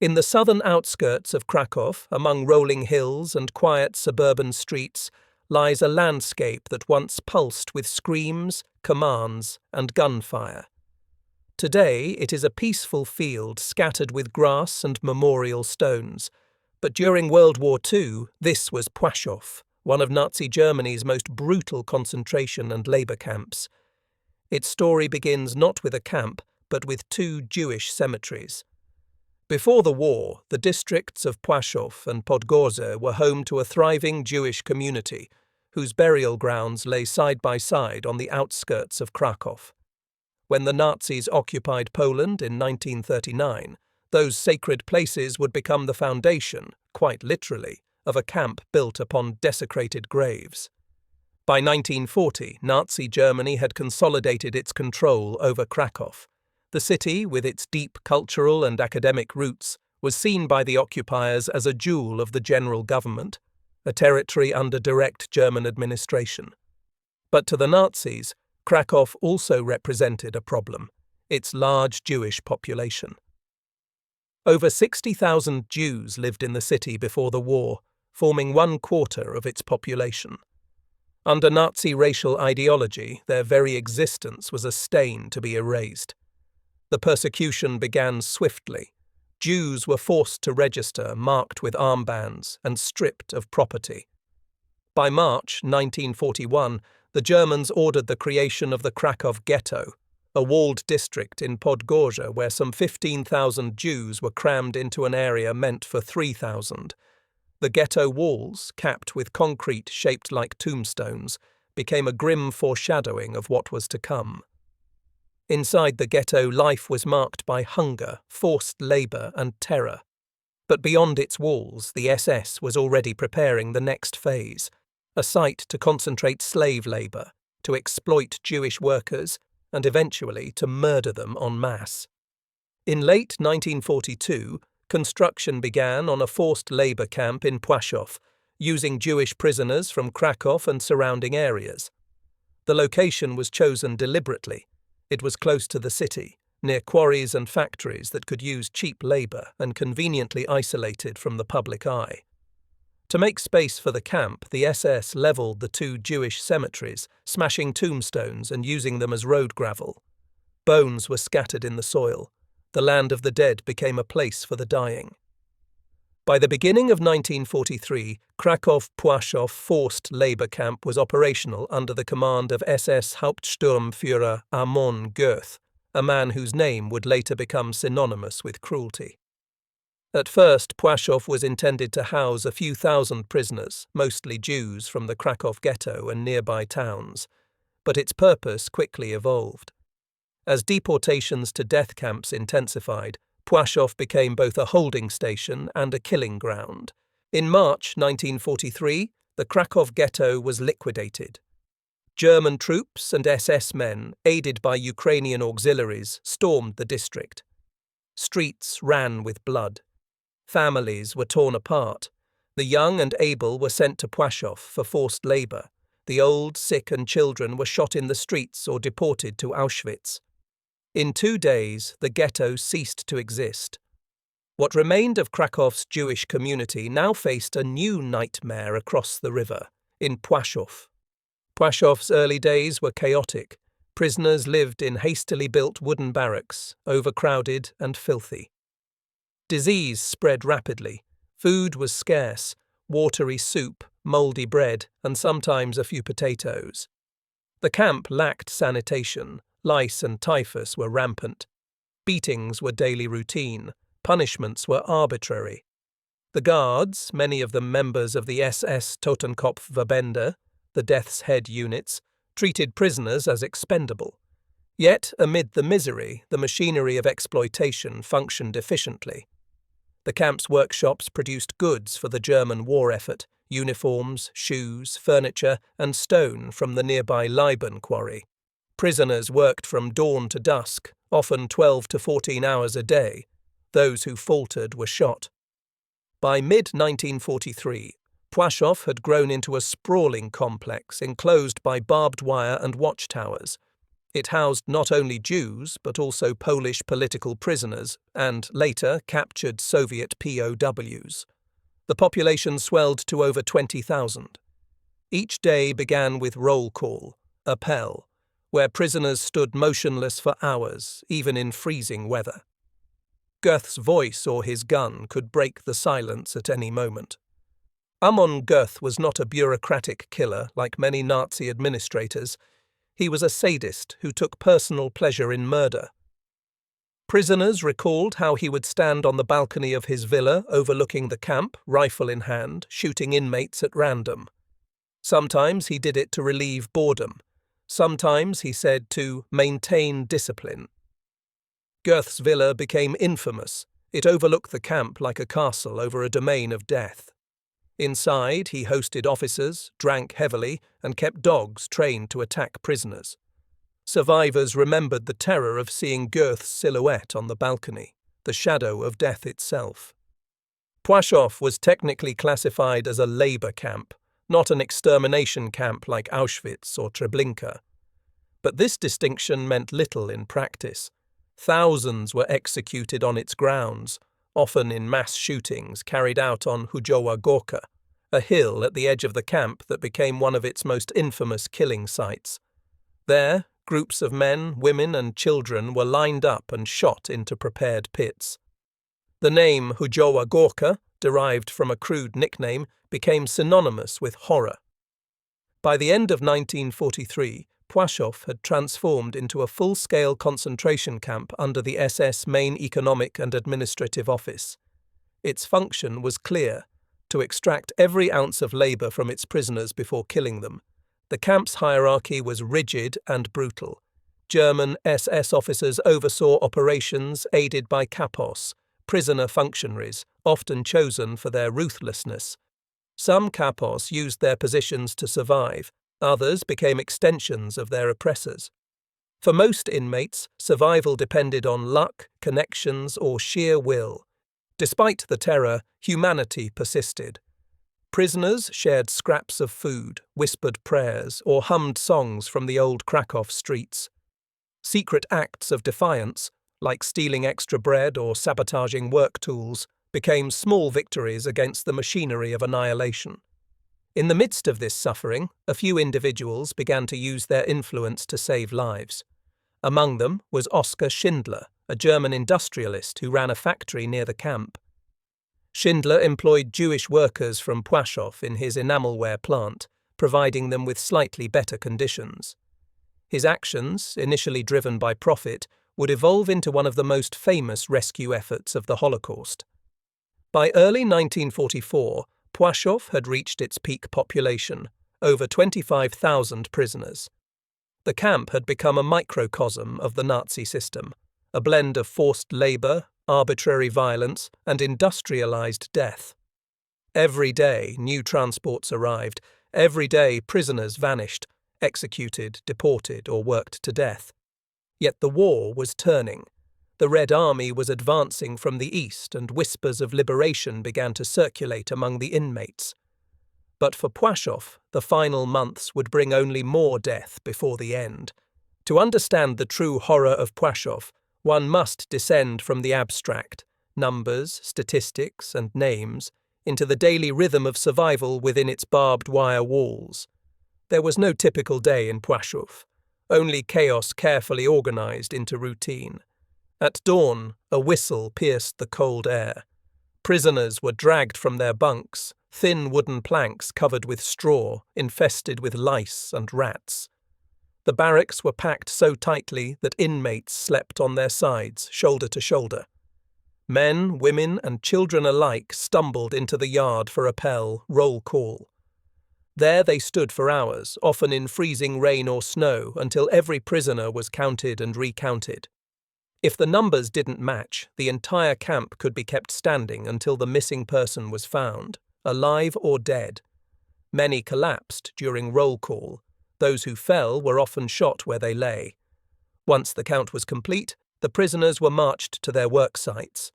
In the southern outskirts of Kraków, among rolling hills and quiet suburban streets, lies a landscape that once pulsed with screams, commands, and gunfire. Today it is a peaceful field scattered with grass and memorial stones, but during World War II this was Płaszów, one of Nazi Germany's most brutal concentration and labour camps. Its story begins not with a camp, but with two Jewish cemeteries. Before the war, the districts of Płaszów and Podgórze were home to a thriving Jewish community, whose burial grounds lay side by side on the outskirts of Kraków. When the Nazis occupied Poland in 1939, those sacred places would become the foundation, quite literally, of a camp built upon desecrated graves. By 1940, Nazi Germany had consolidated its control over Kraków. The city, with its deep cultural and academic roots, was seen by the occupiers as a jewel of the general government, a territory under direct German administration. But to the Nazis, Kraków also represented a problem: its large Jewish population. Over 60,000 Jews lived in the city before the war, forming 1/4 of its population. Under Nazi racial ideology, their very existence was a stain to be erased. The persecution began swiftly. Jews were forced to register, marked with armbands, and stripped of property. By March 1941, the Germans ordered the creation of the Kraków Ghetto, a walled district in Podgórze where some 15,000 Jews were crammed into an area meant for 3,000. The ghetto walls, capped with concrete shaped like tombstones, became a grim foreshadowing of what was to come. Inside the ghetto, life was marked by hunger, forced labour, and terror. But beyond its walls, the SS was already preparing the next phase, a site to concentrate slave labour, to exploit Jewish workers, and eventually to murder them en masse. In late 1942, construction began on a forced labour camp in Płaszów, using Jewish prisoners from Kraków and surrounding areas. The location was chosen deliberately. It was close to the city, near quarries and factories that could use cheap labour and conveniently isolated from the public eye. To make space for the camp, the SS levelled the two Jewish cemeteries, smashing tombstones and using them as road gravel. Bones were scattered in the soil. The land of the dead became a place for the dying. By the beginning of 1943, Kraków-Płaszów forced labour camp was operational under the command of SS Hauptsturmführer Amon Göth, a man whose name would later become synonymous with cruelty. At first, Płaszów was intended to house a few thousand prisoners, mostly Jews from the Kraków Ghetto and nearby towns, but its purpose quickly evolved. As deportations to death camps intensified, Płaszów became both a holding station and a killing ground. In March 1943, the Kraków Ghetto was liquidated. German troops and SS men, aided by Ukrainian auxiliaries, stormed the district. Streets ran with blood. Families were torn apart. The young and able were sent to Płaszów for forced labour. The old, sick and children were shot in the streets or deported to Auschwitz. In 2 days, the ghetto ceased to exist. What remained of Krakow's Jewish community now faced a new nightmare across the river, in Płaszów. Płaszów's early days were chaotic. Prisoners lived in hastily built wooden barracks, overcrowded and filthy. Disease spread rapidly. Food was scarce: watery soup, mouldy bread, and sometimes a few potatoes. The camp lacked sanitation. Lice and typhus were rampant. Beatings were daily routine. Punishments were arbitrary. The guards, many of them members of the SS Totenkopfverbände, the Death's Head units, treated prisoners as expendable. Yet, amid the misery, the machinery of exploitation functioned efficiently. The camp's workshops produced goods for the German war effort: uniforms, shoes, furniture, and stone from the nearby Liban quarry. Prisoners worked from dawn to dusk, often 12 to 14 hours a day. Those who faltered were shot. By mid-1943, Płaszów had grown into a sprawling complex enclosed by barbed wire and watchtowers. It housed not only Jews but also Polish political prisoners and, later, captured Soviet POWs. The population swelled to over 20,000. Each day began with roll call, appel, where prisoners stood motionless for hours, even in freezing weather. Goeth's voice or his gun could break the silence at any moment. Amon Göth was not a bureaucratic killer like many Nazi administrators. He was a sadist who took personal pleasure in murder. Prisoners recalled how he would stand on the balcony of his villa overlooking the camp, rifle in hand, shooting inmates at random. Sometimes he did it to relieve boredom. Sometimes, he said, to maintain discipline. Goeth's villa became infamous. It overlooked the camp like a castle over a domain of death. Inside, he hosted officers, drank heavily, and kept dogs trained to attack prisoners. Survivors remembered the terror of seeing Goeth's silhouette on the balcony, the shadow of death itself. Płaszów was technically classified as a labor camp, not an extermination camp like Auschwitz or Treblinka. But this distinction meant little in practice. Thousands were executed on its grounds, often in mass shootings carried out on Hujowa Górka, a hill at the edge of the camp that became one of its most infamous killing sites. There, groups of men, women, and children were lined up and shot into prepared pits. The name Hujowa Górka, derived from a crude nickname, became synonymous with horror. By the end of 1943, Płaszów had transformed into a full-scale concentration camp under the SS Main Economic and Administrative Office. Its function was clear: to extract every ounce of labor from its prisoners before killing them. The camp's hierarchy was rigid and brutal. German SS officers oversaw operations aided by kapos, prisoner functionaries, often chosen for their ruthlessness. Some kapos used their positions to survive. Others became extensions of their oppressors. For most inmates, survival depended on luck, connections, or sheer will. Despite the terror, humanity persisted. Prisoners shared scraps of food, whispered prayers, or hummed songs from the old Kraków streets. Secret acts of defiance, like stealing extra bread or sabotaging work tools, became small victories against the machinery of annihilation. In the midst of this suffering, a few individuals began to use their influence to save lives. Among them was Oskar Schindler, a German industrialist who ran a factory near the camp. Schindler employed Jewish workers from Płaszów in his enamelware plant, providing them with slightly better conditions. His actions, initially driven by profit, would evolve into one of the most famous rescue efforts of the Holocaust. By early 1944, Płaszów had reached its peak population, over 25,000 prisoners. The camp had become a microcosm of the Nazi system, a blend of forced labor, arbitrary violence, and industrialized death. Every day, new transports arrived. Every day, prisoners vanished, executed, deported, or worked to death. Yet the war was turning. The Red Army was advancing from the east, and whispers of liberation began to circulate among the inmates. But for Płaszów, the final months would bring only more death before the end. To understand the true horror of Płaszów, one must descend from the abstract, numbers, statistics, and names, into the daily rhythm of survival within its barbed wire walls. There was no typical day in Płaszów, only chaos carefully organized into routine. At dawn, a whistle pierced the cold air. Prisoners were dragged from their bunks, thin wooden planks covered with straw, infested with lice and rats. The barracks were packed so tightly that inmates slept on their sides, shoulder to shoulder. Men, women, and children alike stumbled into the yard for appel, roll call. There they stood for hours, often in freezing rain or snow, until every prisoner was counted and recounted. If the numbers didn't match, the entire camp could be kept standing until the missing person was found, alive or dead. Many collapsed during roll call. Those who fell were often shot where they lay. Once the count was complete, the prisoners were marched to their work sites.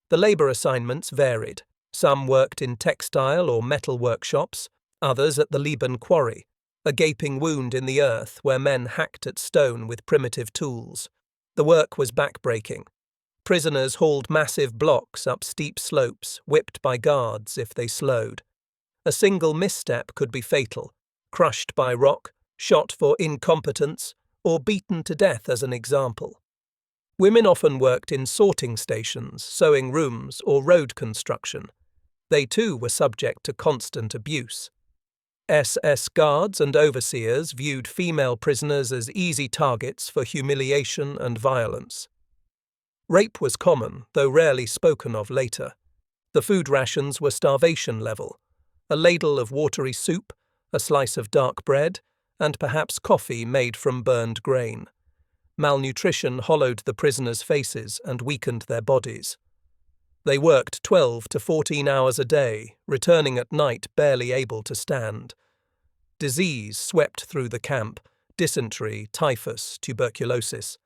The labor assignments varied. Some worked in textile or metal workshops, others at the Liban quarry. a gaping wound in the earth where men hacked at stone with primitive tools. The work was backbreaking. Prisoners hauled massive blocks up steep slopes, whipped by guards if they slowed. A single misstep could be fatal, crushed by rock, shot for incompetence, or beaten to death as an example. Women often worked in sorting stations, sewing rooms, or road construction. They too were subject to constant abuse. SS guards and overseers viewed female prisoners as easy targets for humiliation and violence. Rape was common, though rarely spoken of later. The food rations were starvation level: a ladle of watery soup, a slice of dark bread, and perhaps coffee made from burned grain. Malnutrition hollowed the prisoners' faces and weakened their bodies. They worked 12 to 14 hours a day, returning at night barely able to stand. Disease swept through the camp: dysentery, typhus, tuberculosis.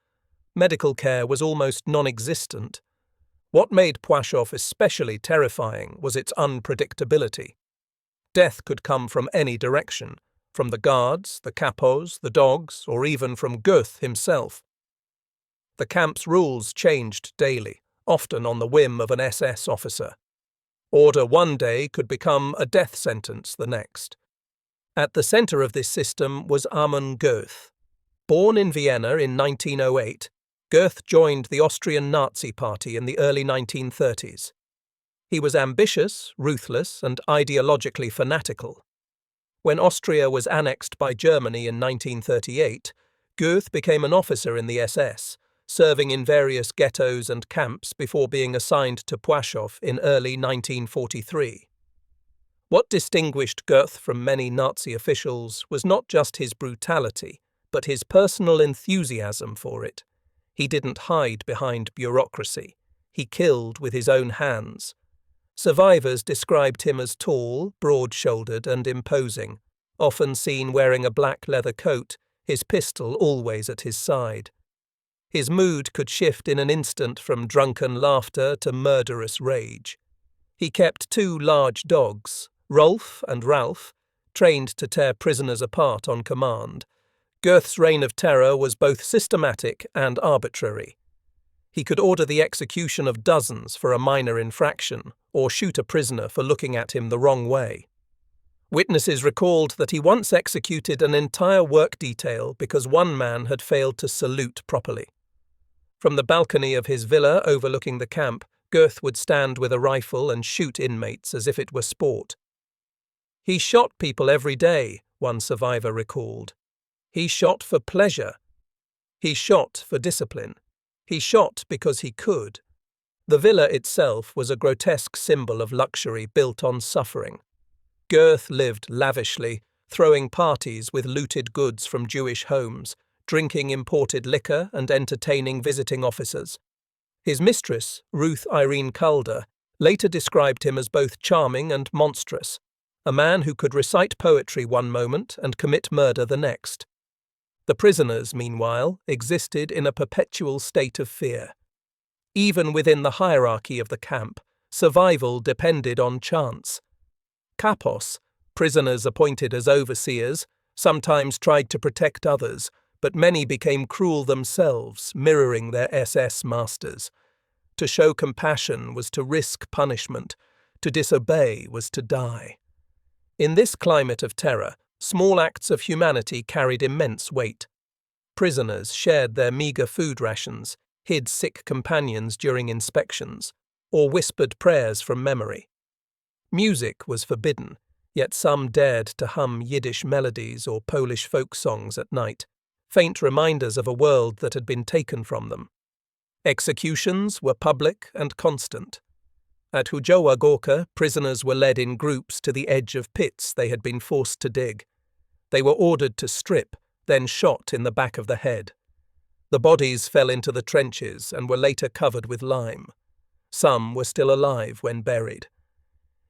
Medical care was almost non-existent. What made Płaszów especially terrifying was its unpredictability. Death could come from any direction, from the guards, the capos, the dogs, or even from Goeth himself. The camp's rules changed daily, often on the whim of an SS officer. Order one day could become a death sentence the next. At the centre of this system was Amon Göth. Born in Vienna in 1908, Goeth joined the Austrian Nazi Party in the early 1930s. He was ambitious, ruthless, and ideologically fanatical. When Austria was annexed by Germany in 1938, Goeth became an officer in the SS, serving in various ghettos and camps before being assigned to Płaszów in early 1943. What distinguished Goeth from many Nazi officials was not just his brutality, but his personal enthusiasm for it. He didn't hide behind bureaucracy. He killed with his own hands. Survivors described him as tall, broad-shouldered, and imposing, often seen wearing a black leather coat, his pistol always at his side. His mood could shift in an instant from drunken laughter to murderous rage. He kept two large dogs, Rolf and Ralph, trained to tear prisoners apart on command. Goeth's reign of terror was both systematic and arbitrary. He could order the execution of dozens for a minor infraction, or shoot a prisoner for looking at him the wrong way. Witnesses recalled that he once executed an entire work detail because one man had failed to salute properly. From the balcony of his villa overlooking the camp, Goeth would stand with a rifle and shoot inmates as if it were sport. He shot people every day, one survivor recalled. He shot for pleasure. He shot for discipline. He shot because he could. The villa itself was a grotesque symbol of luxury built on suffering. Goeth lived lavishly, throwing parties with looted goods from Jewish homes, drinking imported liquor and entertaining visiting officers. His mistress, Ruth Irene Calder, later described him as both charming and monstrous, a man who could recite poetry one moment and commit murder the next. The prisoners, meanwhile, existed in a perpetual state of fear. Even within the hierarchy of the camp, survival depended on chance. Kapos, prisoners appointed as overseers, sometimes tried to protect others, but many became cruel themselves, mirroring their SS masters. To show compassion was to risk punishment. To disobey was to die. In this climate of terror, small acts of humanity carried immense weight. Prisoners shared their meagre food rations, hid sick companions during inspections, or whispered prayers from memory. Music was forbidden, yet some dared to hum Yiddish melodies or Polish folk songs at night, faint reminders of a world that had been taken from them. Executions were public and constant. At Hujowa Gorka, prisoners were led in groups to the edge of pits they had been forced to dig. They were ordered to strip, then shot in the back of the head. The bodies fell into the trenches and were later covered with lime. Some were still alive when buried.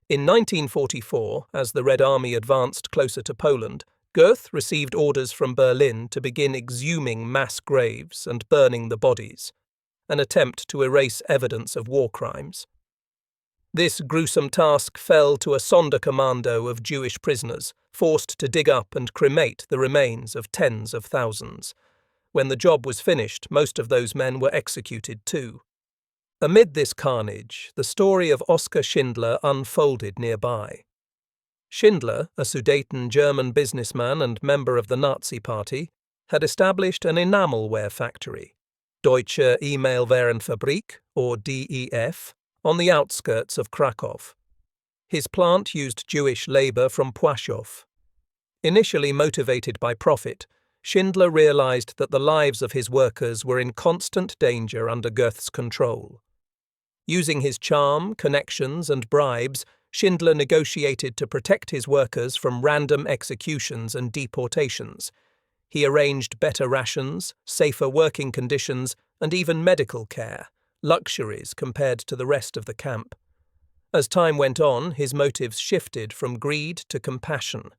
In 1944, as the Red Army advanced closer to Poland, Goeth received orders from Berlin to begin exhuming mass graves and burning the bodies, an attempt to erase evidence of war crimes. This gruesome task fell to a Sonderkommando of Jewish prisoners, forced to dig up and cremate the remains of tens of thousands. When the job was finished, most of those men were executed too. Amid this carnage, the story of Oskar Schindler unfolded nearby. Schindler, a Sudeten German businessman and member of the Nazi Party, had established an enamelware factory, Deutsche E-Mail-Warenfabrik, or DEF, on the outskirts of Kraków. His plant used Jewish labor from Płaszów. Initially motivated by profit, Schindler realized that the lives of his workers were in constant danger under Goeth's control. Using his charm, connections, and bribes, Schindler negotiated to protect his workers from random executions and deportations. He arranged better rations, safer working conditions, and even medical care, luxuries compared to the rest of the camp. As time went on, his motives shifted from greed to compassion.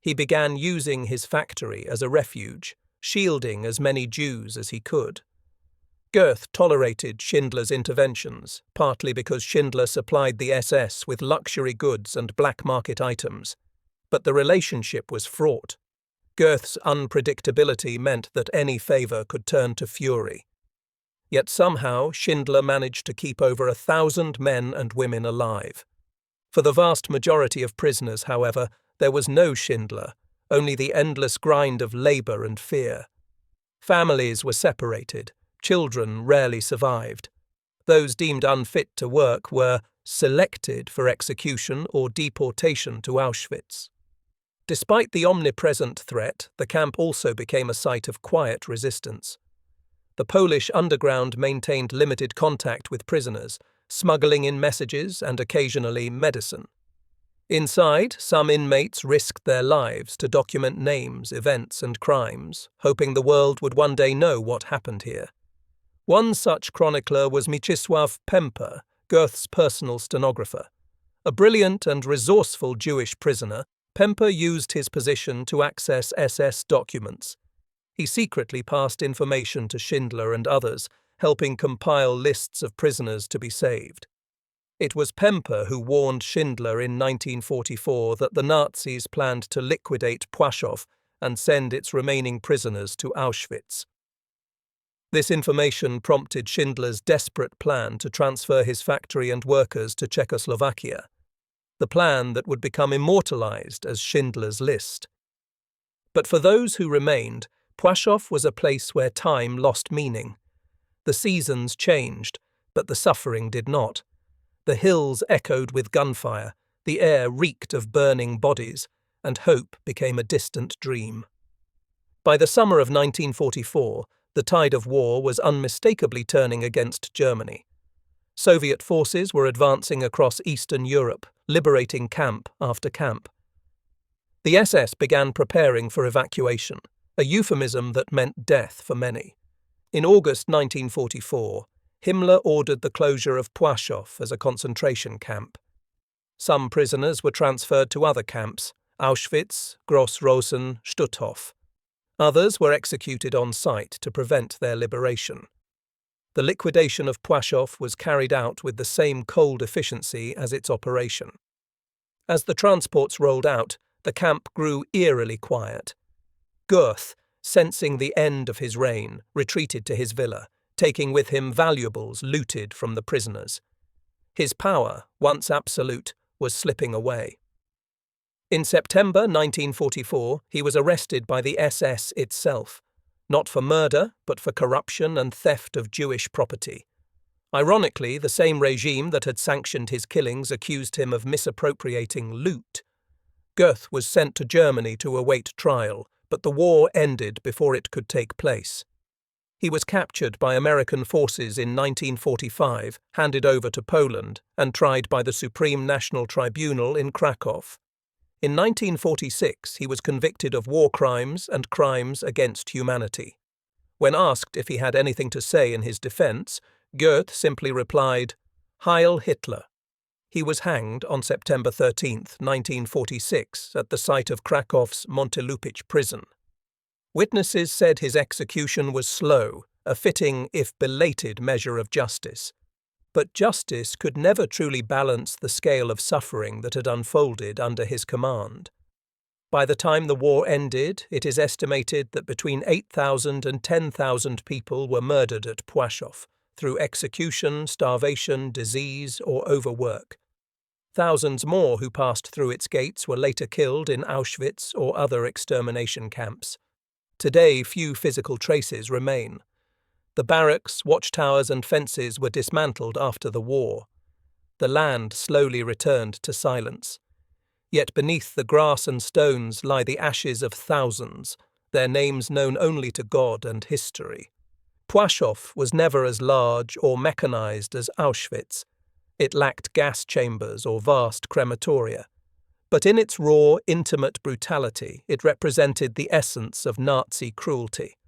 He began using his factory as a refuge, shielding as many Jews as he could. Goeth tolerated Schindler's interventions, partly because Schindler supplied the SS with luxury goods and black market items. But the relationship was fraught. Goeth's unpredictability meant that any favor could turn to fury. Yet somehow Schindler managed to keep over 1,000 men and women alive. For the vast majority of prisoners, however, there was no Schindler, only the endless grind of labor and fear. Families were separated, children rarely survived. Those deemed unfit to work were selected for execution or deportation to Auschwitz. Despite the omnipresent threat, the camp also became a site of quiet resistance. The Polish underground maintained limited contact with prisoners, smuggling in messages and occasionally medicine. Inside, some inmates risked their lives to document names, events, and crimes, hoping the world would one day know what happened here. One such chronicler was Mieczysław Pemper, Goeth's personal stenographer. A brilliant and resourceful Jewish prisoner, Pemper used his position to access SS documents. He secretly passed information to Schindler and others, helping compile lists of prisoners to be saved. It was Pemper who warned Schindler in 1944 that the Nazis planned to liquidate Płaszów and send its remaining prisoners to Auschwitz. This information prompted Schindler's desperate plan to transfer his factory and workers to Czechoslovakia, the plan that would become immortalized as Schindler's List. But for those who remained, Płaszów was a place where time lost meaning. The seasons changed, but the suffering did not. The hills echoed with gunfire, the air reeked of burning bodies, and hope became a distant dream. By the summer of 1944, the tide of war was unmistakably turning against Germany. Soviet forces were advancing across Eastern Europe, liberating camp after camp. The SS began preparing for evacuation, a euphemism that meant death for many. In August 1944, Himmler ordered the closure of Płaszów as a concentration camp. Some prisoners were transferred to other camps, Auschwitz, Gross-Rosen, Stutthof. Others were executed on site to prevent their liberation. The liquidation of Płaszów was carried out with the same cold efficiency as its operation. As the transports rolled out, the camp grew eerily quiet. Goeth, sensing the end of his reign, retreated to his villa, taking with him valuables looted from the prisoners. His power, once absolute, was slipping away. In September 1944, he was arrested by the SS itself, not for murder, but for corruption and theft of Jewish property. Ironically, the same regime that had sanctioned his killings accused him of misappropriating loot. Goeth was sent to Germany to await trial, but the war ended before it could take place. He was captured by American forces in 1945, handed over to Poland, and tried by the Supreme National Tribunal in Kraków. In 1946, he was convicted of war crimes and crimes against humanity. When asked if he had anything to say in his defense, Goeth simply replied, "Heil Hitler." He was hanged on September 13, 1946, at the site of Krakow's Montelupich prison. Witnesses said his execution was slow, a fitting, if belated, measure of justice. But justice could never truly balance the scale of suffering that had unfolded under his command. By the time the war ended, it is estimated that between 8,000 and 10,000 people were murdered at Płaszów through execution, starvation, disease, or overwork. Thousands more who passed through its gates were later killed in Auschwitz or other extermination camps. Today, few physical traces remain. The barracks, watchtowers, and fences were dismantled after the war. The land slowly returned to silence. Yet beneath the grass and stones lie the ashes of thousands, their names known only to God and history. Płaszów was never as large or mechanized as Auschwitz. It lacked gas chambers or vast crematoria. But in its raw, intimate brutality, it represented the essence of Nazi cruelty.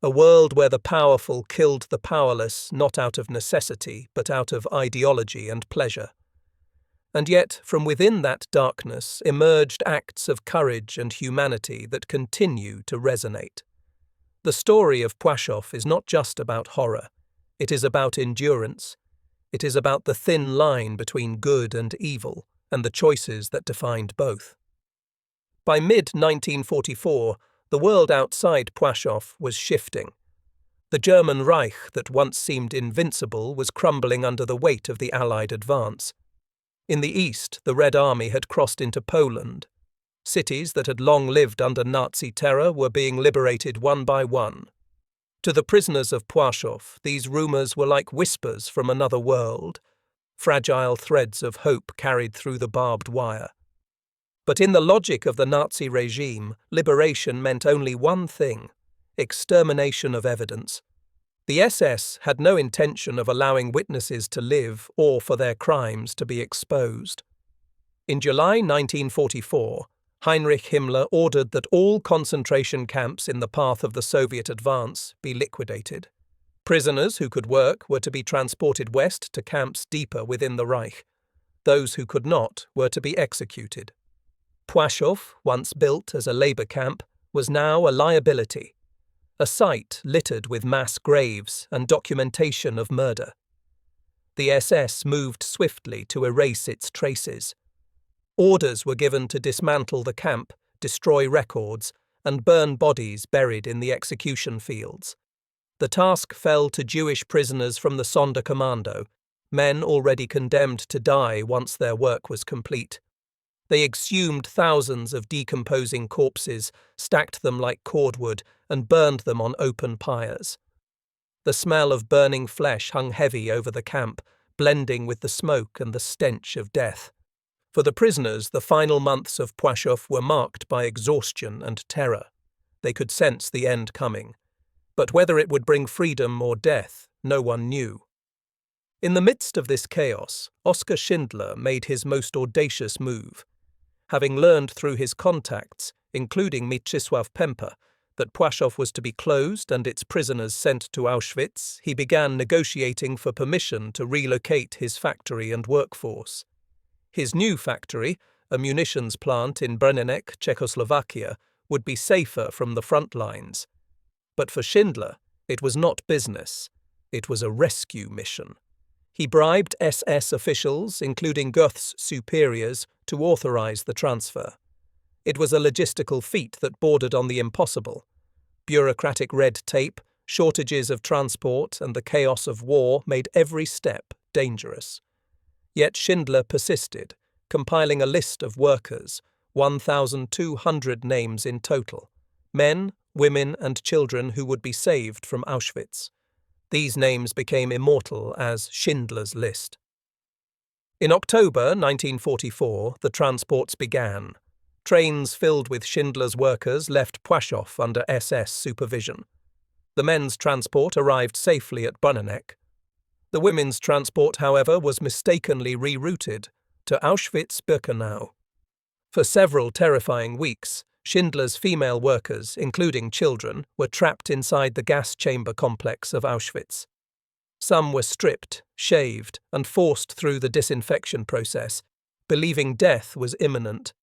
A world where the powerful killed the powerless not out of necessity, but out of ideology and pleasure. And yet, from within that darkness emerged acts of courage and humanity that continue to resonate. The story of Płaszów is not just about horror. It is about endurance. It is about the thin line between good and evil, and the choices that defined both. By mid-1944, the world outside Płaszów was shifting. The German Reich that once seemed invincible was crumbling under the weight of the Allied advance. In the east, the Red Army had crossed into Poland. Cities that had long lived under Nazi terror were being liberated one by one. To the prisoners of Płaszów, these rumours were like whispers from another world, fragile threads of hope carried through the barbed wire. But in the logic of the Nazi regime, liberation meant only one thing: extermination of evidence. The SS had no intention of allowing witnesses to live or for their crimes to be exposed. In July 1944, Heinrich Himmler ordered that all concentration camps in the path of the Soviet advance be liquidated. Prisoners who could work were to be transported west to camps deeper within the Reich. Those who could not were to be executed. Płaszów, once built as a labour camp, was now a liability. A site littered with mass graves and documentation of murder. The SS moved swiftly to erase its traces. Orders were given to dismantle the camp, destroy records, and burn bodies buried in the execution fields. The task fell to Jewish prisoners from the Sonderkommando, men already condemned to die once their work was complete. They exhumed thousands of decomposing corpses, stacked them like cordwood, and burned them on open pyres. The smell of burning flesh hung heavy over the camp, blending with the smoke and the stench of death. For the prisoners, the final months of Płaszów were marked by exhaustion and terror. They could sense the end coming. But whether it would bring freedom or death, no one knew. In the midst of this chaos, Oskar Schindler made his most audacious move. Having learned through his contacts, including Mieczysław Pempa, that Płaszów was to be closed and its prisoners sent to Auschwitz, he began negotiating for permission to relocate his factory and workforce. His new factory, a munitions plant in Brněnec, Czechoslovakia, would be safer from the front lines. But for Schindler, it was not business. It was a rescue mission. He bribed SS officials, including Göth's superiors, to authorize the transfer. It was a logistical feat that bordered on the impossible. Bureaucratic red tape, shortages of transport, and the chaos of war made every step dangerous. Yet Schindler persisted, compiling a list of workers, 1,200 names in total, men, women, and children who would be saved from Auschwitz. These names became immortal as Schindler's List. In October 1944, the transports began. Trains filled with Schindler's workers left Płaszów under SS supervision. The men's transport arrived safely at Brněnec. The women's transport, however, was mistakenly rerouted to Auschwitz-Birkenau. For several terrifying weeks, Schindler's female workers, including children, were trapped inside the gas chamber complex of Auschwitz. Some were stripped, shaved, and forced through the disinfection process, believing death was imminent.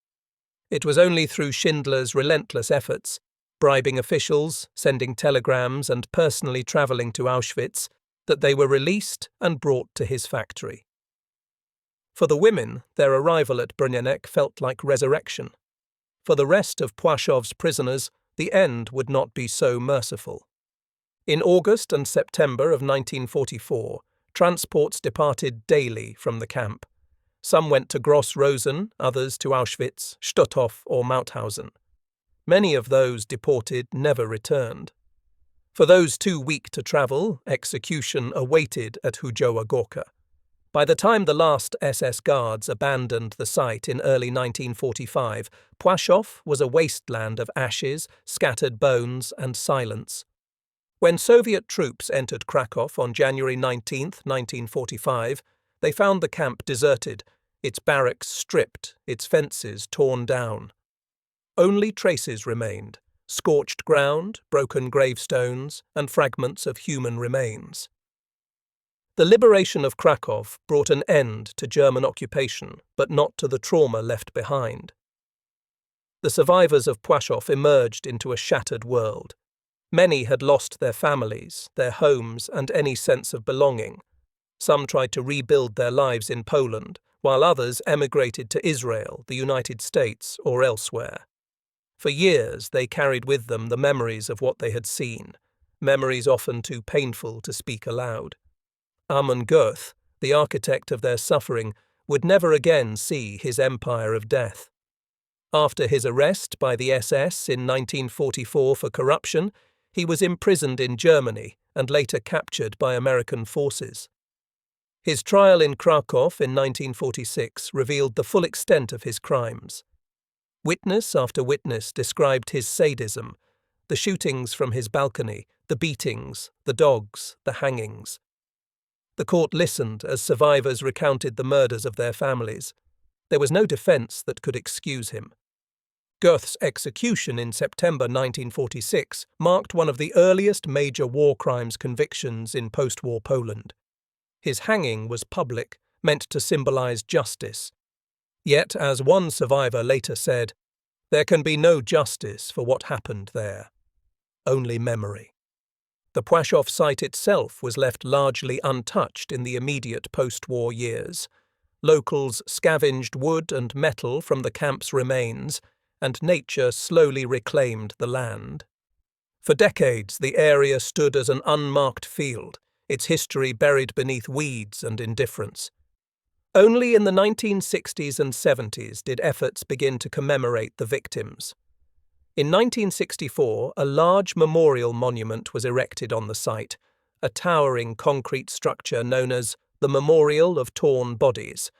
It was only through Schindler's relentless efforts, bribing officials, sending telegrams, and personally travelling to Auschwitz, that they were released and brought to his factory. For the women, their arrival at Brněnec felt like resurrection. For the rest of Płaszow's prisoners, the end would not be so merciful. In August and September of 1944, transports departed daily from the camp. Some went to Gross-Rosen, others to Auschwitz, Stutthof or Mauthausen. Many of those deported never returned. For those too weak to travel, execution awaited at Hujowa Gorka. By the time the last SS guards abandoned the site in early 1945, Płaszów was a wasteland of ashes, scattered bones and silence. When Soviet troops entered Kraków on January 19, 1945, they found the camp deserted, its barracks stripped, its fences torn down. Only traces remained: scorched ground, broken gravestones, and fragments of human remains. The liberation of Kraków brought an end to German occupation, but not to the trauma left behind. The survivors of Płaszów emerged into a shattered world. Many had lost their families, their homes, and any sense of belonging. Some tried to rebuild their lives in Poland, while others emigrated to Israel, the United States, or elsewhere. For years they carried with them the memories of what they had seen, memories often too painful to speak aloud. Amon Göth, the architect of their suffering, would never again see his empire of death. After his arrest by the SS in 1944 for corruption, he was imprisoned in Germany and later captured by American forces. His trial in Kraków in 1946 revealed the full extent of his crimes. Witness after witness described his sadism, the shootings from his balcony, the beatings, the dogs, the hangings. The court listened as survivors recounted the murders of their families. There was no defense that could excuse him. Göth's execution in September 1946 marked one of the earliest major war crimes convictions in post-war Poland. His hanging was public, meant to symbolize justice. Yet, as one survivor later said, there can be no justice for what happened there. Only memory. The Płaszów site itself was left largely untouched in the immediate post-war years. Locals scavenged wood and metal from the camp's remains, and nature slowly reclaimed the land. For decades, the area stood as an unmarked field, its history buried beneath weeds and indifference. Only in the 1960s and 70s did efforts begin to commemorate the victims. In 1964, a large memorial monument was erected on the site, a towering concrete structure known as the Memorial of Torn Bodies.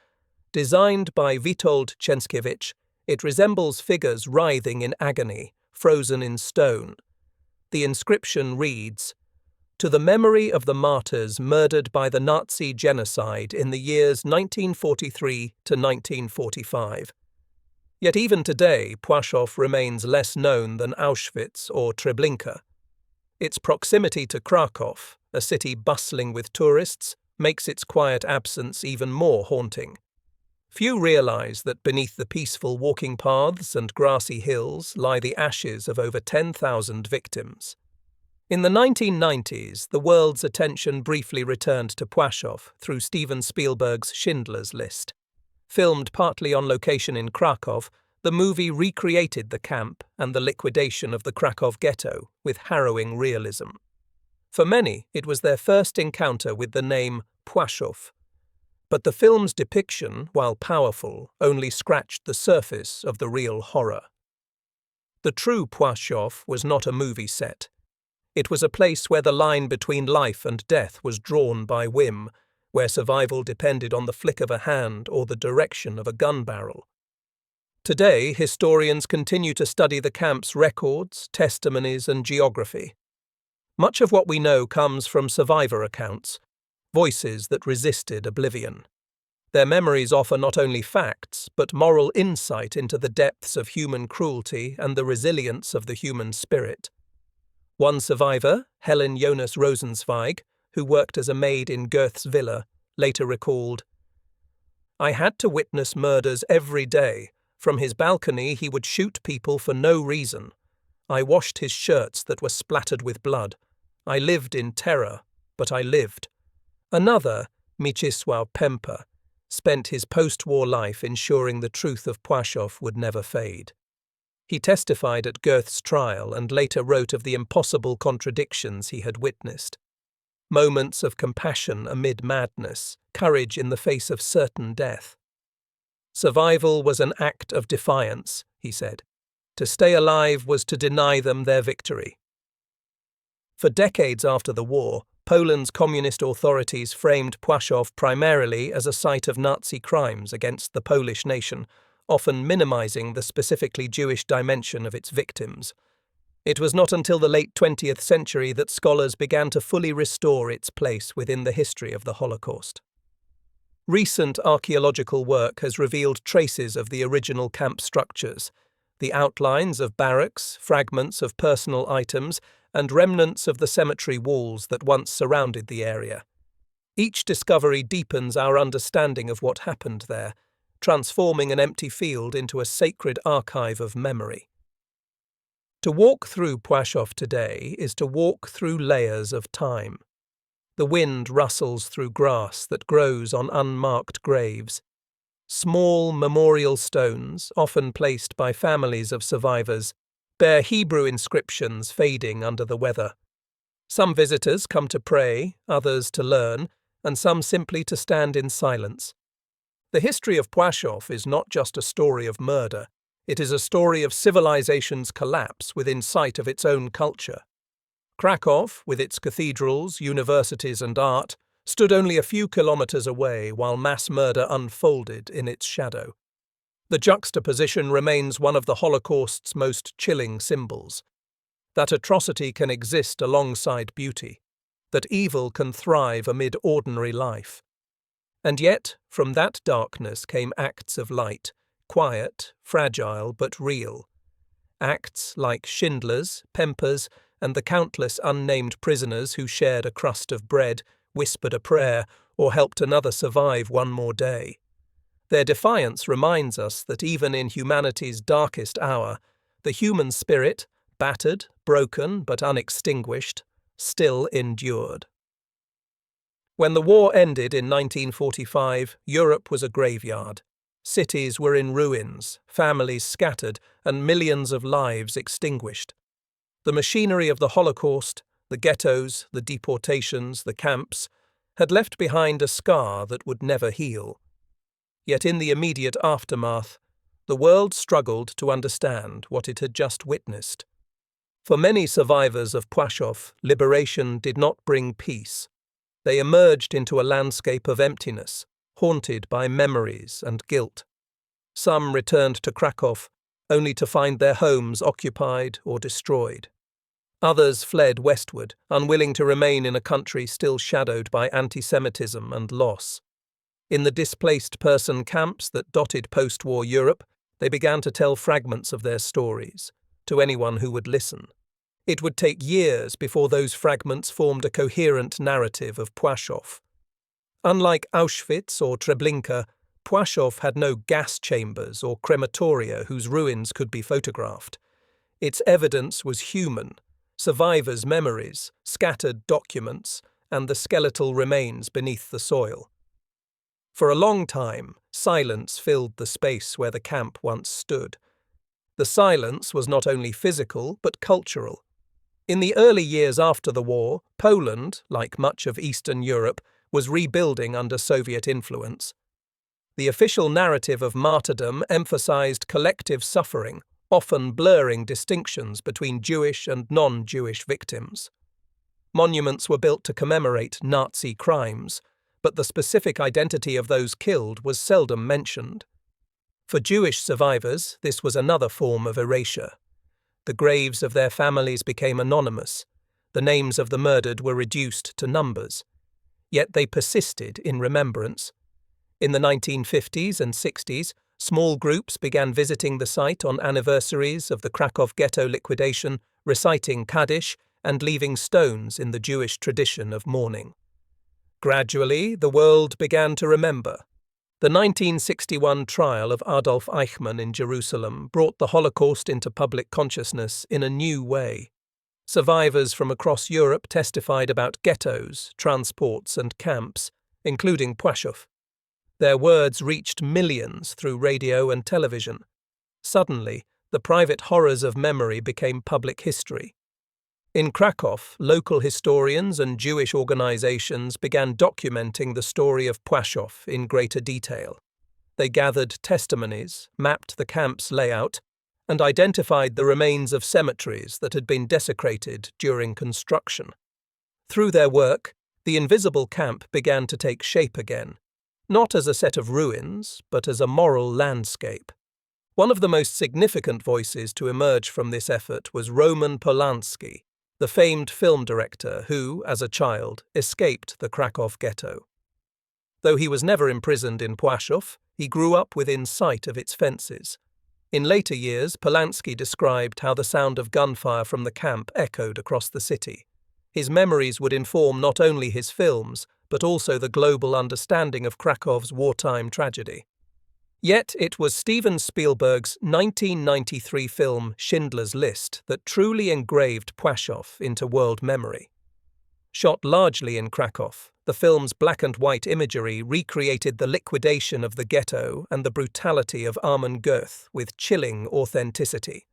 Designed by Witold Czenskiewicz, it resembles figures writhing in agony, frozen in stone. The inscription reads, "To the memory of the martyrs murdered by the Nazi genocide in the years 1943 to 1945. Yet even today, Płaszów remains less known than Auschwitz or Treblinka. Its proximity to Kraków, a city bustling with tourists, makes its quiet absence even more haunting. Few realize that beneath the peaceful walking paths and grassy hills lie the ashes of over 10,000 victims. In the 1990s, the world's attention briefly returned to Płaszów through Steven Spielberg's Schindler's List. Filmed partly on location in Kraków, the movie recreated the camp and the liquidation of the Kraków Ghetto with harrowing realism. For many, it was their first encounter with the name Płaszów. But the film's depiction, while powerful, only scratched the surface of the real horror. The true Płaszów was not a movie set. It was a place where the line between life and death was drawn by whim, where survival depended on the flick of a hand or the direction of a gun barrel. Today, historians continue to study the camp's records, testimonies, and geography. Much of what we know comes from survivor accounts, voices that resisted oblivion. Their memories offer not only facts, but moral insight into the depths of human cruelty and the resilience of the human spirit. One survivor, Helen Jonas Rosenzweig, who worked as a maid in Goeth's villa, later recalled, "I had to witness murders every day. From his balcony he would shoot people for no reason. I washed his shirts that were splattered with blood. I lived in terror, but I lived." Another, Mieczysław Pempa, spent his post-war life ensuring the truth of Płaszów would never fade. He testified at Goeth's trial and later wrote of the impossible contradictions he had witnessed. Moments of compassion amid madness, courage in the face of certain death. Survival was an act of defiance, he said. To stay alive was to deny them their victory. For decades after the war, Poland's communist authorities framed Płaszów primarily as a site of Nazi crimes against the Polish nation, often minimizing the specifically Jewish dimension of its victims. It was not until the late 20th century that scholars began to fully restore its place within the history of the Holocaust. Recent archaeological work has revealed traces of the original camp structures, the outlines of barracks, fragments of personal items, and remnants of the cemetery walls that once surrounded the area. Each discovery deepens our understanding of what happened there, transforming an empty field into a sacred archive of memory. To walk through Płaszów today is to walk through layers of time. The wind rustles through grass that grows on unmarked graves. Small memorial stones, often placed by families of survivors, bear Hebrew inscriptions fading under the weather. Some visitors come to pray, others to learn, and some simply to stand in silence. The history of Płaszów is not just a story of murder. It is a story of civilization's collapse within sight of its own culture. Kraków, with its cathedrals, universities and art, stood only a few kilometers away while mass murder unfolded in its shadow. The juxtaposition remains one of the Holocaust's most chilling symbols. That atrocity can exist alongside beauty, that evil can thrive amid ordinary life. And yet, from that darkness came acts of light, quiet, fragile but real. Acts like Schindler's, Pemper's, and the countless unnamed prisoners who shared a crust of bread, whispered a prayer, or helped another survive one more day. Their defiance reminds us that even in humanity's darkest hour, the human spirit, battered, broken but unextinguished, still endured. When the war ended in 1945, Europe was a graveyard. Cities were in ruins, families scattered, and millions of lives extinguished. The machinery of the Holocaust, the ghettos, the deportations, the camps, had left behind a scar that would never heal. Yet in the immediate aftermath, the world struggled to understand what it had just witnessed. For many survivors of Płaszów, liberation did not bring peace. They emerged into a landscape of emptiness, haunted by memories and guilt. Some returned to Kraków, only to find their homes occupied or destroyed. Others fled westward, unwilling to remain in a country still shadowed by anti-Semitism and loss. In the displaced person camps that dotted post-war Europe, they began to tell fragments of their stories, to anyone who would listen. It would take years before those fragments formed a coherent narrative of Płaszów. Unlike Auschwitz or Treblinka, Płaszów had no gas chambers or crematoria whose ruins could be photographed. Its evidence was human, survivors' memories, scattered documents, and the skeletal remains beneath the soil. For a long time, silence filled the space where the camp once stood. The silence was not only physical but cultural. In the early years after the war, Poland, like much of Eastern Europe, was rebuilding under Soviet influence. The official narrative of martyrdom emphasized collective suffering, often blurring distinctions between Jewish and non-Jewish victims. Monuments were built to commemorate Nazi crimes, but the specific identity of those killed was seldom mentioned. For Jewish survivors, this was another form of erasure. The graves of their families became anonymous. The names of the murdered were reduced to numbers. Yet they persisted in remembrance. In the 1950s and 60s, small groups began visiting the site on anniversaries of the Kraków Ghetto liquidation, reciting Kaddish and leaving stones in the Jewish tradition of mourning. Gradually, the world began to remember. The 1961 trial of Adolf Eichmann in Jerusalem brought the Holocaust into public consciousness in a new way. Survivors from across Europe testified about ghettos, transports and camps, including Płaszów. Their words reached millions through radio and television. Suddenly, the private horrors of memory became public history. In Kraków, local historians and Jewish organizations began documenting the story of Płaszów in greater detail. They gathered testimonies, mapped the camp's layout, and identified the remains of cemeteries that had been desecrated during construction. Through their work, the invisible camp began to take shape again, not as a set of ruins, but as a moral landscape. One of the most significant voices to emerge from this effort was Roman Polanski, the famed film director who, as a child, escaped the Kraków Ghetto. Though he was never imprisoned in Płaszów, he grew up within sight of its fences. In later years, Polanski described how the sound of gunfire from the camp echoed across the city. His memories would inform not only his films, but also the global understanding of Krakow's wartime tragedy. Yet it was Steven Spielberg's 1993 film Schindler's List that truly engraved Płaszów into world memory. Shot largely in Kraków, the film's black-and-white imagery recreated the liquidation of the ghetto and the brutality of Amon Göth with chilling authenticity.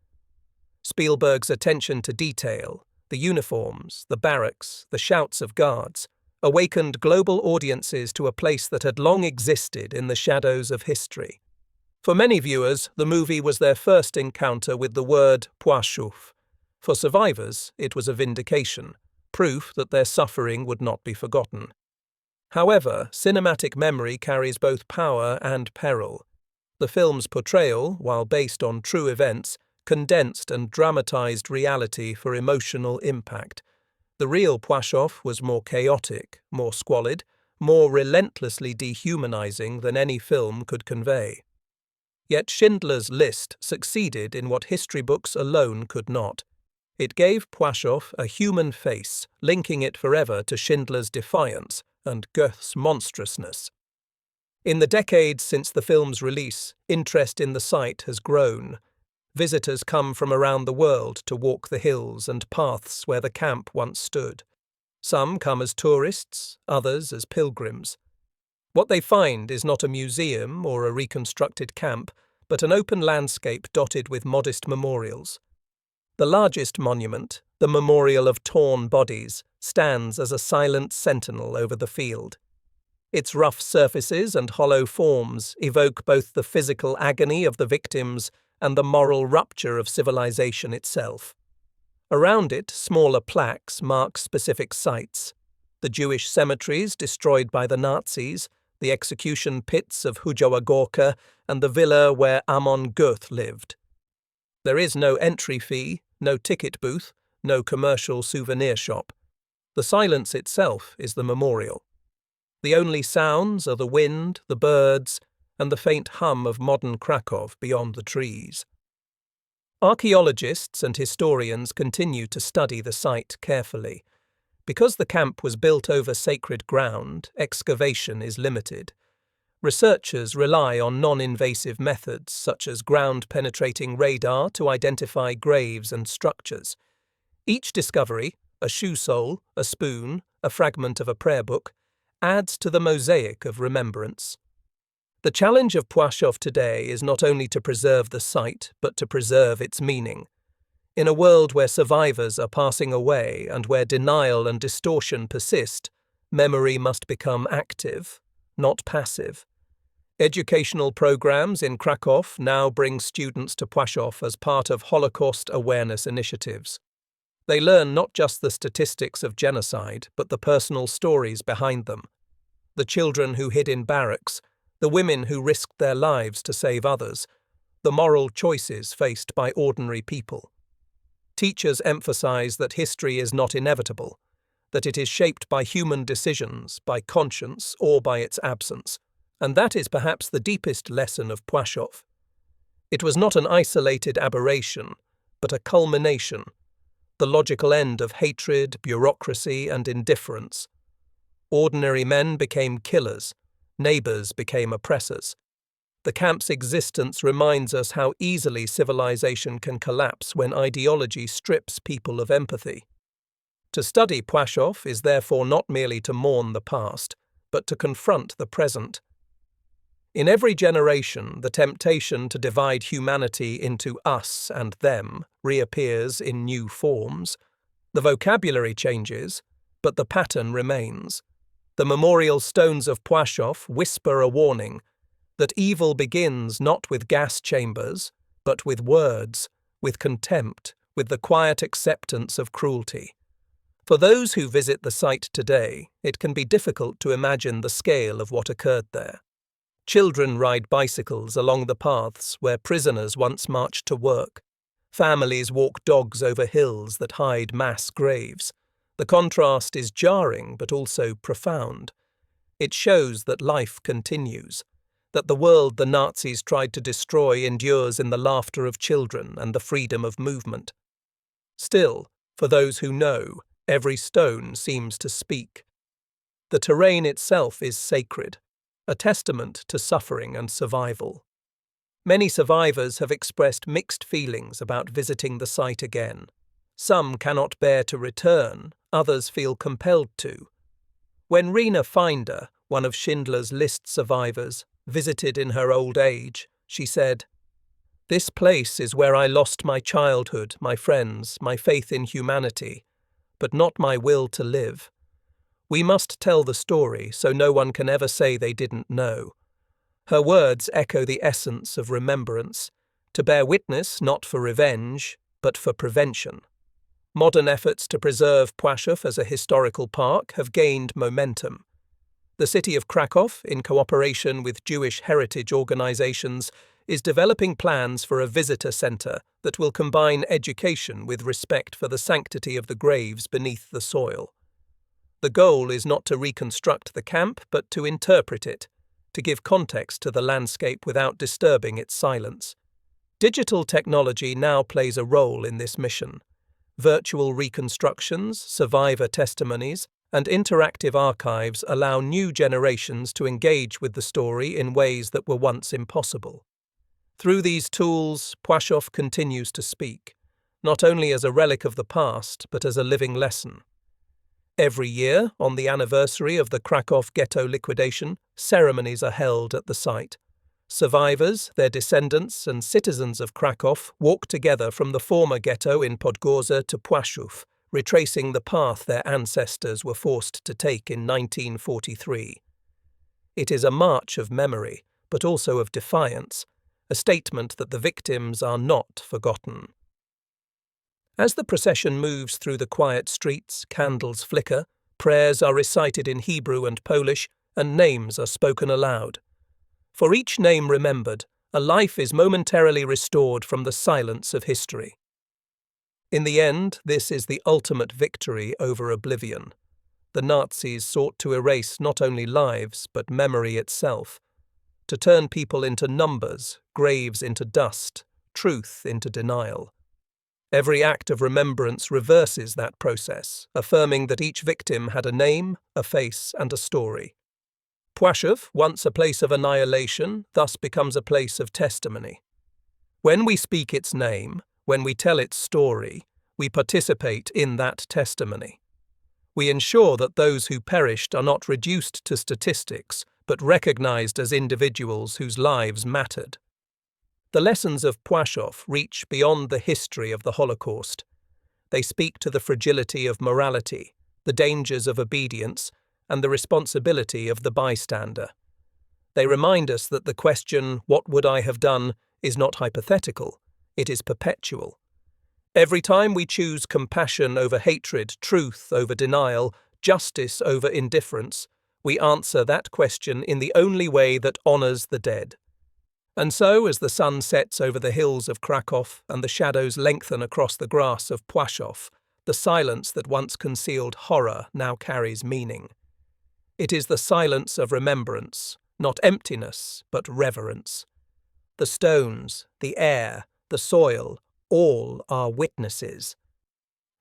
Spielberg's attention to detail, the uniforms, the barracks, the shouts of guards, awakened global audiences to a place that had long existed in the shadows of history. For many viewers, the movie was their first encounter with the word Płaszów. For survivors, it was a vindication, proof that their suffering would not be forgotten. However, cinematic memory carries both power and peril. The film's portrayal, while based on true events, condensed and dramatized reality for emotional impact. The real Płaszów was more chaotic, more squalid, more relentlessly dehumanizing than any film could convey. Yet Schindler's List succeeded in what history books alone could not. It gave Płaszów a human face, linking it forever to Schindler's defiance and Goeth's monstrousness. In the decades since the film's release, interest in the site has grown. Visitors come from around the world to walk the hills and paths where the camp once stood. Some come as tourists, others as pilgrims. What they find is not a museum or a reconstructed camp, but an open landscape dotted with modest memorials. The largest monument, the Memorial of Torn Bodies, stands as a silent sentinel over the field. Its rough surfaces and hollow forms evoke both the physical agony of the victims and the moral rupture of civilization itself. Around it, smaller plaques mark specific sites: the Jewish cemeteries destroyed by the Nazis, the execution pits of Hujowa Gorka, and the villa where Amon Göth lived. There is no entry fee, no ticket booth, no commercial souvenir shop. The silence itself is the memorial. The only sounds are the wind, the birds, and the faint hum of modern Kraków beyond the trees. Archaeologists and historians continue to study the site carefully. Because the camp was built over sacred ground, excavation is limited. Researchers rely on non-invasive methods such as ground-penetrating radar to identify graves and structures. Each discovery, a shoe sole, a spoon, a fragment of a prayer book, adds to the mosaic of remembrance. The challenge of Płaszów today is not only to preserve the site, but to preserve its meaning. In a world where survivors are passing away and where denial and distortion persist, memory must become active, not passive. Educational programs in Kraków now bring students to Płaszów as part of Holocaust awareness initiatives. They learn not just the statistics of genocide, but the personal stories behind them. The children who hid in barracks, the women who risked their lives to save others, the moral choices faced by ordinary people. Teachers emphasize that history is not inevitable, that it is shaped by human decisions, by conscience, or by its absence. And that is perhaps the deepest lesson of Płaszów. It was not an isolated aberration, but a culmination, the logical end of hatred, bureaucracy, and indifference. Ordinary men became killers, neighbors became oppressors. The camp's existence reminds us how easily civilization can collapse when ideology strips people of empathy. To study Płaszów is therefore not merely to mourn the past, but to confront the present. In every generation, the temptation to divide humanity into us and them reappears in new forms. The vocabulary changes, but the pattern remains. The memorial stones of Płaszów whisper a warning that evil begins not with gas chambers, but with words, with contempt, with the quiet acceptance of cruelty. For those who visit the site today, it can be difficult to imagine the scale of what occurred there. Children ride bicycles along the paths where prisoners once marched to work. Families walk dogs over hills that hide mass graves. The contrast is jarring but also profound. It shows that life continues, that the world the Nazis tried to destroy endures in the laughter of children and the freedom of movement. Still, for those who know, every stone seems to speak. The terrain itself is sacred, a testament to suffering and survival. Many survivors have expressed mixed feelings about visiting the site again. Some cannot bear to return, others feel compelled to. When Rena Finder, one of Schindler's List survivors, visited in her old age, she said, "This place is where I lost my childhood, my friends, my faith in humanity, but not my will to live. We must tell the story so no one can ever say they didn't know." Her words echo the essence of remembrance, to bear witness not for revenge, but for prevention. Modern efforts to preserve Płaszów as a historical park have gained momentum. The city of Kraków, in cooperation with Jewish heritage organizations, is developing plans for a visitor center that will combine education with respect for the sanctity of the graves beneath the soil. The goal is not to reconstruct the camp, but to interpret it, to give context to the landscape without disturbing its silence. Digital technology now plays a role in this mission. Virtual reconstructions, survivor testimonies, and interactive archives allow new generations to engage with the story in ways that were once impossible. Through these tools, Płaszów continues to speak, not only as a relic of the past, but as a living lesson. Every year, on the anniversary of the Kraków Ghetto liquidation, ceremonies are held at the site. Survivors, their descendants, and citizens of Kraków walk together from the former ghetto in Podgórze to Płaszów, retracing the path their ancestors were forced to take in 1943. It is a march of memory, but also of defiance, a statement that the victims are not forgotten. As the procession moves through the quiet streets, candles flicker, prayers are recited in Hebrew and Polish, and names are spoken aloud. For each name remembered, a life is momentarily restored from the silence of history. In the end, this is the ultimate victory over oblivion. The Nazis sought to erase not only lives, but memory itself, to turn people into numbers, graves into dust, truth into denial. Every act of remembrance reverses that process, affirming that each victim had a name, a face, and a story. Płaszów, once a place of annihilation, thus becomes a place of testimony. When we speak its name, when we tell its story, we participate in that testimony. We ensure that those who perished are not reduced to statistics, but recognized as individuals whose lives mattered. The lessons of Płaszów reach beyond the history of the Holocaust. They speak to the fragility of morality, the dangers of obedience, and the responsibility of the bystander. They remind us that the question, "What would I have done?" is not hypothetical, it is perpetual. Every time we choose compassion over hatred, truth over denial, justice over indifference, we answer that question in the only way that honors the dead. And so, as the sun sets over the hills of Kraków and the shadows lengthen across the grass of Płaszów, the silence that once concealed horror now carries meaning. It is the silence of remembrance, not emptiness, but reverence. The stones, the air, the soil, all are witnesses.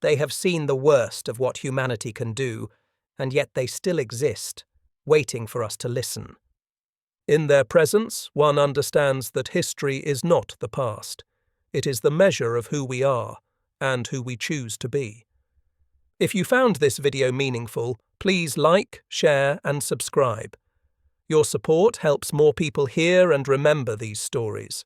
They have seen the worst of what humanity can do, and yet they still exist, waiting for us to listen. In their presence, one understands that history is not the past. It is the measure of who we are and who we choose to be. If you found this video meaningful, please like, share, and subscribe. Your support helps more people hear and remember these stories.